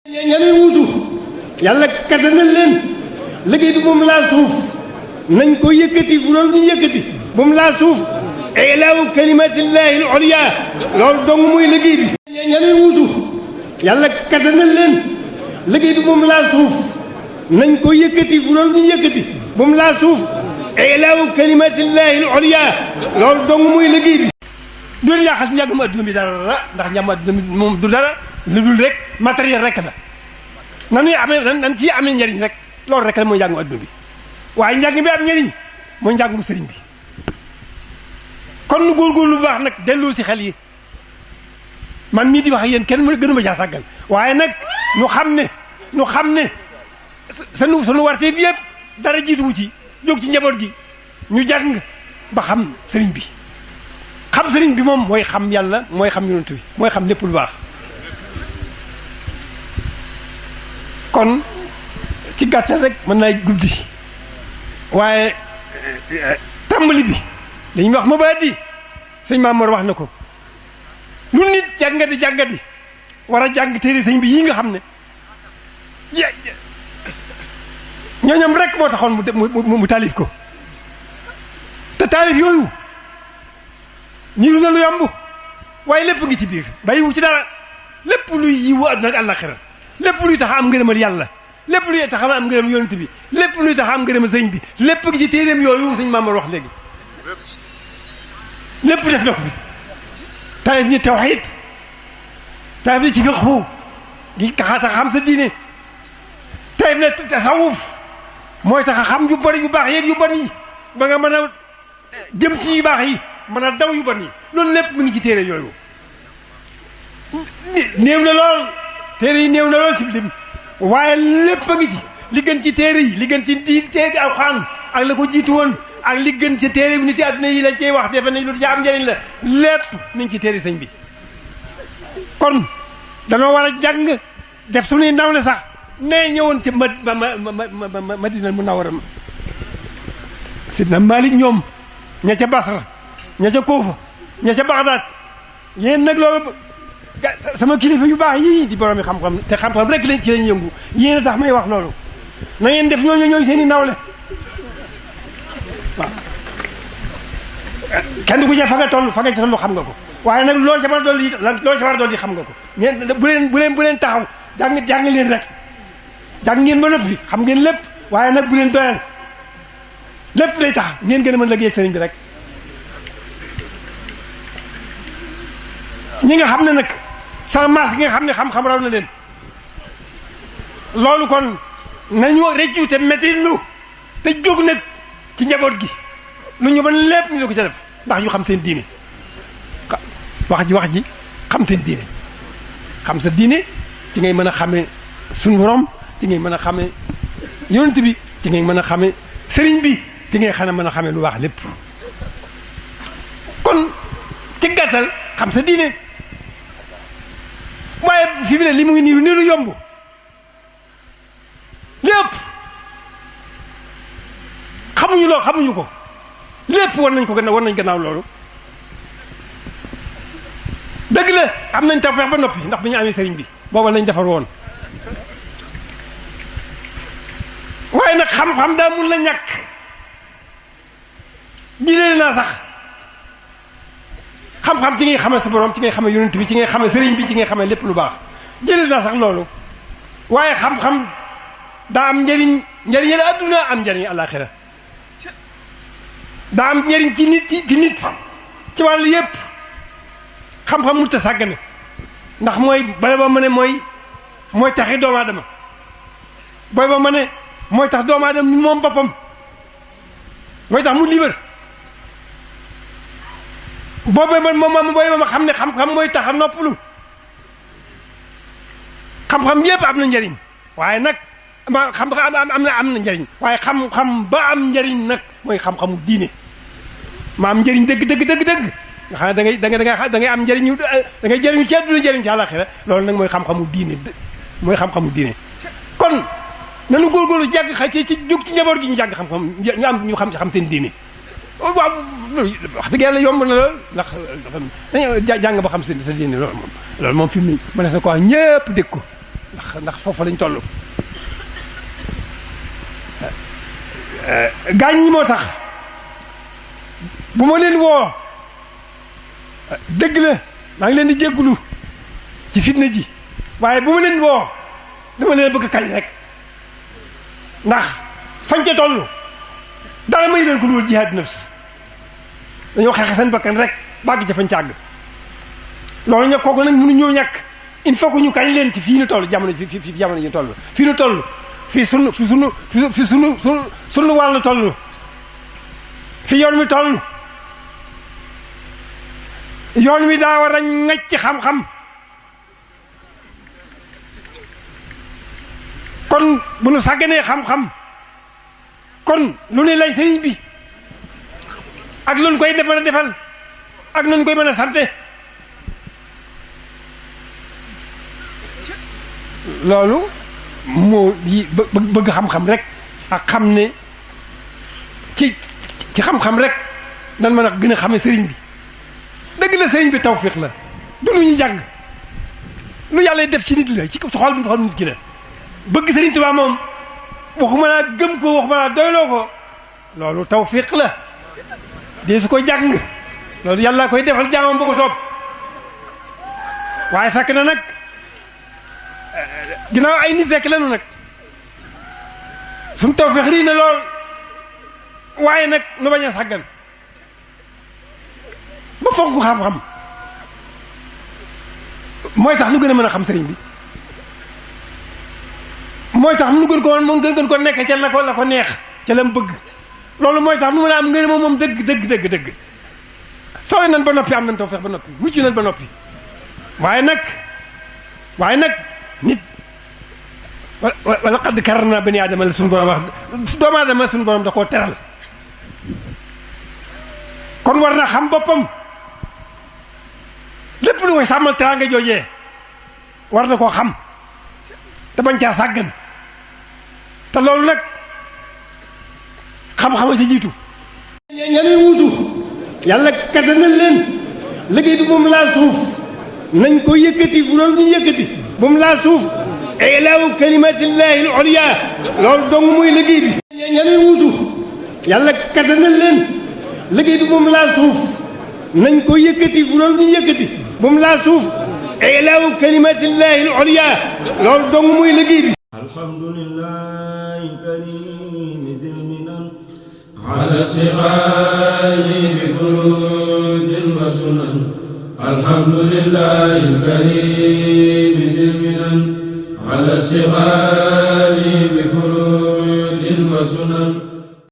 ñamay wuutu yàlla kattanal leen liggéey bi bu mu laal suuf nañ ko yëkkati bu doon ñu yëkkati bu mu laal suuf ilaahu kalimatillahi al-ulya loolu dong muy liggéey bi ñamay wuutu yàlla kattanal leen liggéey bi bu mu laal suuf nañ ko yëkkati bu doon ñu yëkkati bu mu laal suuf ilaahu kalimatillahi al-ulya loolu dong muy liggéey bi du leen yàqal njàngum adduna bi dara ndax njàngum adduna bi moom du dara lu dul rek matériel rek la nanuy amee nan ciy amee njëriñ rek loolu rek la mooy njàngum adduna bi waaye njàng bi am njëriñ mooy njàngum sëriñ bi kon nu góorgóorlu bu baax nag delloo si xel yi man mii di wax ak yéen kenn mu gënu ma caa sàggal waaye nag nu xam ne sunu warte bi yëpp dara jiituwu ci jóg ci njaboot gi ñu jàng ba xam sëriñ bi xam sëriñ bi moom mooy xam yàlla mooy xam yonent bi mooy xam lépp lu baax kon ci gàttal rek mën naa guddi waaye tàmbali bi li ñuy wax mabaadi sëñ Mamoor wax na ko lu nit jàngadi war a jàng téere sëñ bi yi nga xam ne ñooñam rek moo taxoon mu taalif ko te taalif yooyu ñu na lu yomb waaye lépp ngi ci biir bàyyiwu ci dara lépp luy yiwu àdduna ak àllaxira lépp luy tax am ngërëmal yàlla lépp luy tax am ngërëm yonent bi lépp luy tax am ngërëmal sëñ bi lépp ngi ci téeréem yooyu sëñ Mamoor wax léegi lépp def na ko fi taalif ni tawxiid taalif ni ci fiqhu gi tax xam sa diine taalif na tasawuf mooy tax a xam yu bari yu baax yeeg yu bon yi ba nga mën a jëm ci yu baax yi mën a daw yu bon yi loolu lépp mu ngi ci téere yooyu néew na lool téere yi néew na lool ci lim waaye lépp a ngi ci li gën ci téere yi li gën ci téere Alxuraan ak la ko jiitu woon ak li gën ci téere bi nit yi àdduna yi la cey wax defe nañ lu ja am njëriñ la lépp mi ngi ci téere sëñ bi kon danoo war a jàng def suñuy nawle sax nee ñëwoon ci Madina Munawwara Sidna Malik ñoom ña ca Basra ña ca Kuufa ña ca Bagdad yéen nag loolu sama kilifa yu baax yii di borom xam-xam te xam-xam rek lañ ci lañ yëngu yéen a tax may wax loolu na ngeen def ñooñu seen i nawle waaw kenn ku ci fa nga toll xam nga ko waaye nag loo ca war a dolli xam nga ko ñeen bu leen taxaw jàng leen rek jàng ngeen ba noppi xam ngeen lépp waaye nag bu leen doyal lépp day tax ngeen gën a mën liggéey sëriñ bi rek ñi nga xam ne nag sans masse gi nga xam ne xam-xam raw na leen loolu kon nañu rëccu te métti lu te jóg nag ci njaboot gi lu ñu mën lépp ñu la ko ca def ndax ñu xam seen diine wax ji xam seen diine xam sa diine ci ngay mën a xamee suñu borom ci ngay mën a xamee yonent bi ci ngay mën a xamee sëriñ bi ci ngay mën a xamee lu baax lépp kon ci gàttal xam sa diine waaye fi mu ne li mu ngi nii lu yomb lépp xamuñu ko lépp war nañ gannaaw loolu dëgg la am nañ tawfeex ba noppi ndax bi ñu amee sëriñ bi booba lañ defar woon waaye nag xam-xam daa mun la ñàkk jilee naa sax xam-xam ci ngay xamee sa borom ci ngay xamee yonent bi ci ngay xamee sëriñ bi ci ngay xamee lépp lu baax jëlee naa sax loolu waaye xam-xam daa am njëriñ la adduna am njëriñ alaxira daa am njëriñ ci nit ci wàllu yépp xam-xam mu ta sàggane ndax mooy bala ba ma ne mooy taxi doomu aadama booy ba ma ne mooy tax doomu aadama moom boppam mooy tax mu libre boobu ma xam ne xam-xam mooy tax a noppalu xam-xam yépp am na njëriñ waaye nag xam-xam am na njëriñ waaye xam-xam ba am njëriñ nag mooy xam-xamu diine ma am njëriñ dëgg nga xam ne da ngay am njëriñu da ngay jëriñu ci àdduna jëriñ ci àllaxira loolu nag mooy xam-xamu diine kon nanu góorgóorlu jàng ci jóg ci njaboot gi ñu jàng xam-xam ñu xam seen diine waaw wax dëgg yàlla yomb na lool ndax dañu jàng ba xam sa diine loolu moom fi mu ne ma ne sa ko ñëpp dégg ko ndax foofu lañ toll. gaañ ñi moo tax bu ma leen woo dëgg la maa ngi leen di jéggulu ci fitna ji waaye bu ma leen woo dama leen bëgg kañ rek ndax fañ ca toll dara may leen ko lu jihaad nafs dañoo xeex seen bakkan rek bàgg ca fañ ca àgg loolu ñag kooku nag mënuñoo ñàkk il faut que ñu kañ leen ci fii nu toll jamono fi jamono ñu toll fii nu toll fi sunu wàllu toll fi yoon wi toll yoon wi daa war a ŋacc ci xam-xam kon bu nu sàgganee xam-xam kon lu ne lay sëriñ bi ak lu nu koy mën a defal ak lu nu koy mën a sante loolu moo yi bëgg xam-xam rek ak xam ne ci xam-xam rek nan mën a gën a xame sëriñ bi dëgg la sëriñ bi tawfiq la du lu ñu jàng lu yàlla def ci nit la ci xol nit ki la bëgg sëriñ Tuubaa moom waxuma naa gëm ko waxuma naa doyloo ko loolu tawfiq la dee su ko jàng loolu yàlla koy defal jaamam ba ko soob waaye fekk na nag ginnaaw ay nit rekk lanu nag suñu tawfiq rii na lool waaye nag nu bañ a sàggan ba fonk xam-xam mooy tax nu gën a mën a xam sëriñ bi mooy tax nu gën ko moom gën ko nekk ca la ko neex ca la mu bëgg loolu mooy tax nu mën a am ngeen moom dëgg sooy nan ba noppi am nañ tawfiq ba noppi mucc nan ba noppi waaye nag nit wala xadd karar naa bani aadama la suñu borom wax doomu aadama suñu borom da koo teral kon war na xam boppam lépp lu koy sàmmal teraanga joojee war na koo xam te bañ caa sàggan te loolu nag xam-xama ci jiitu ñanuy wuutu yàlla kattanal leen liggéey bi moom laal suuf nañ ko yëkkati bu doon ñu yëkkati bu mu laal suuf ilaahu kalimatillahi al-ulya loolu dong muy liggéey bi ñanuy wuutu yàlla kattanal leen liggéey bi moom laal suuf nañ ko yëkkati bu doon ñu yëkkati bu mu laal suuf ilaahu kalimatillahi al-ulya loolu dong muy liggéey bi alhamdulillahi karim zilminan ala istiqali bi furudin wa sunan alhamdulillahi karim zilminan ala istiqali bi furudin wa sunan